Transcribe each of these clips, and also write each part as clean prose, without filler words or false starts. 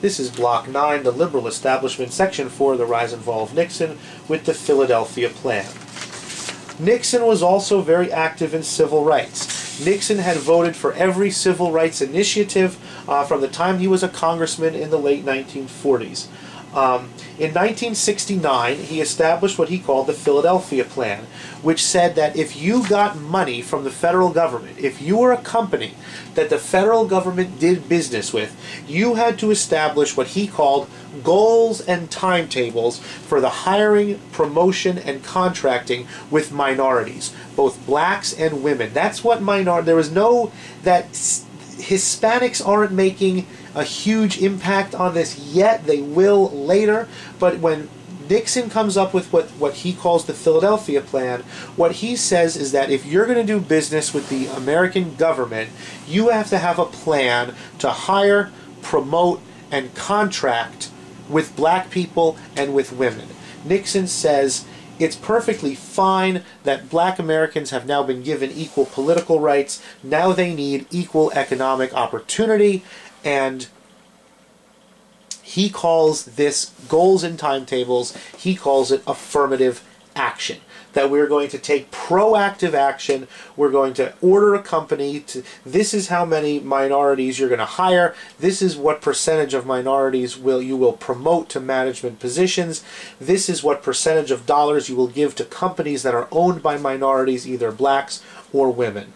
This is Block 9, The Liberal Establishment, Section 4, The Rise and Fall of Nixon, with the Philadelphia Plan. Nixon was also very active in civil rights. Nixon had voted for every civil rights initiative from the time he was a congressman in the late 1940s. In 1969, he established what he called the Philadelphia Plan, which said that if you got money from the federal government, if you were a company that the federal government did business with, you had to establish what he called goals and timetables for the hiring, promotion, and contracting with minorities, both blacks and women. That's what there was no, that Hispanics aren't making a huge impact on this yet. They will later. But when Nixon comes up with what he calls the Philadelphia Plan, what he says is that if you're going to do business with the American government, you have to have a plan to hire, promote, and contract with black people and with women. Nixon says it's perfectly fine that black Americans have now been given equal political rights. Now they need equal economic opportunity, and he calls this goals and timetables, he calls it affirmative action. That we're going to take proactive action, we're going to order a company to, this is how many minorities you're going to hire, this is what percentage of minorities you will promote to management positions, this is what percentage of dollars you will give to companies that are owned by minorities, either blacks or women.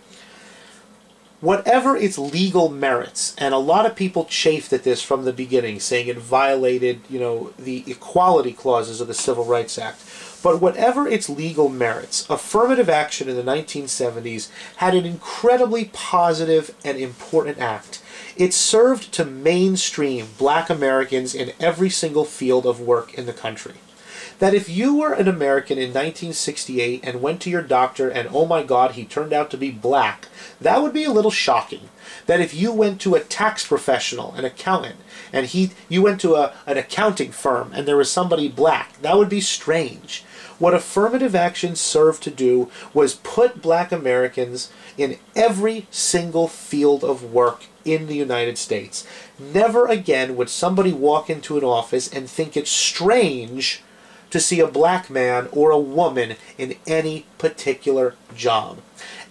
Whatever its legal merits, and a lot of people chafed at this from the beginning, saying it violated, the equality clauses of the Civil Rights Act. But whatever its legal merits, affirmative action in the 1970s had an incredibly positive and important act. It served to mainstream black Americans in every single field of work in the country. That if you were an American in 1968 and went to your doctor and, oh my God, he turned out to be black, that would be a little shocking. That if you went to a tax professional, an accountant, and you went to an accounting firm and there was somebody black, that would be strange. What affirmative action served to do was put black Americans in every single field of work in the United States. Never again would somebody walk into an office and think it's strange to see a black man or a woman in any particular job.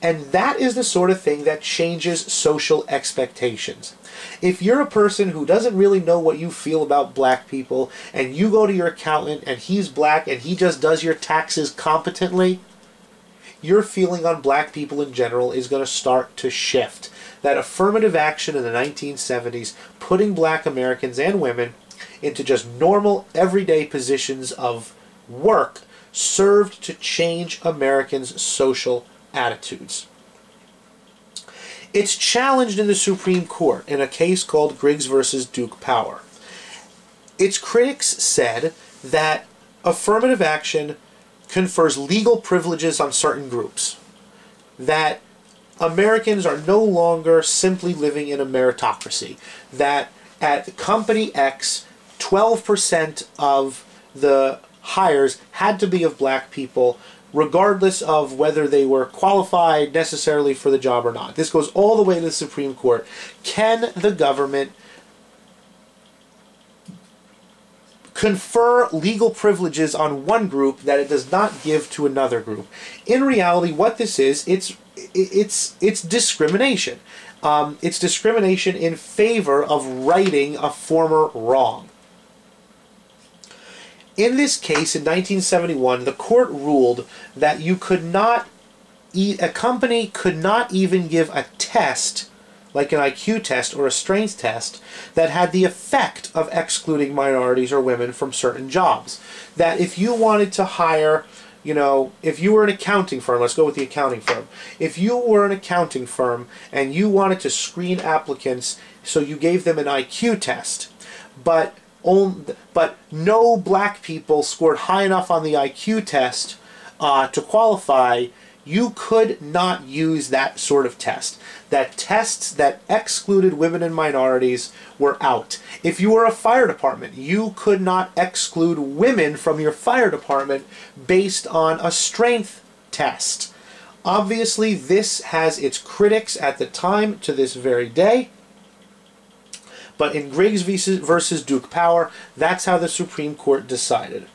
And that is the sort of thing that changes social expectations. If you're a person who doesn't really know what you feel about black people, and you go to your accountant and he's black and he just does your taxes competently, your feeling on black people in general is going to start to shift. That affirmative action in the 1970s, putting black Americans and women into just normal, everyday positions of work, served to change Americans' social attitudes. It's challenged in the Supreme Court in a case called Griggs versus Duke Power. Its critics said that affirmative action confers legal privileges on certain groups, that Americans are no longer simply living in a meritocracy, that at company X, 12% of the hires had to be of black people, regardless of whether they were qualified necessarily for the job or not. This goes all the way to the Supreme Court. Can the government confer legal privileges on one group that it does not give to another group? In reality, what this is, it's discrimination. It's discrimination in favor of righting a former wrong. In this case, in 1971, the court ruled that you could not, a company could not even give a test, like an IQ test or a strength test, that had the effect of excluding minorities or women from certain jobs. That if you wanted to hire, if you were an accounting firm, let's go with the accounting firm. If you were an accounting firm and you wanted to screen applicants, so you gave them an IQ test, but no black people scored high enough on the IQ test to qualify, you could not use that sort of test. That tests that excluded women and minorities were out. If you were a fire department, you could not exclude women from your fire department based on a strength test. Obviously, this has its critics at the time to this very day. But in Griggs versus Duke Power, that's how the Supreme Court decided.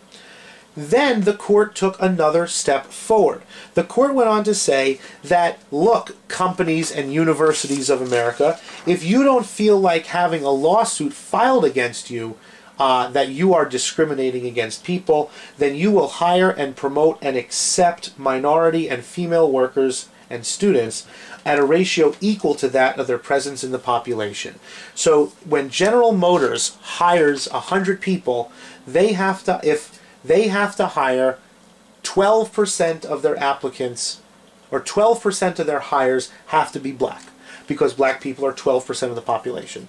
Then the court took another step forward. The court went on to say that, look, companies and universities of America, if you don't feel like having a lawsuit filed against you that you are discriminating against people, then you will hire and promote and accept minority and female workers and students at a ratio equal to that of their presence in the population. So when General Motors hires 100 people, they have to hire 12% of their applicants, or 12% of their hires have to be black, because black people are 12% of the population.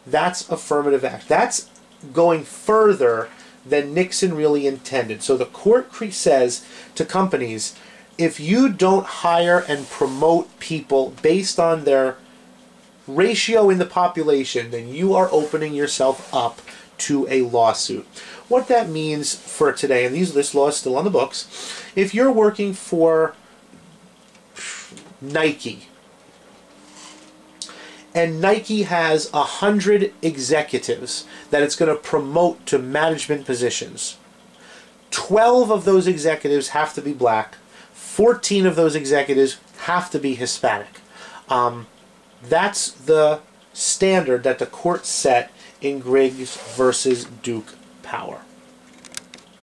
That's affirmative action. That's going further than Nixon really intended. So the court says to companies, if you don't hire and promote people based on their ratio in the population, then you are opening yourself up to a lawsuit. What that means for today, and this law is still on the books, if you're working for Nike, and Nike has 100 executives that it's going to promote to management positions, 12 of those executives have to be black, 14 of those executives have to be Hispanic. That's the standard that the court set in Griggs versus Duke Power.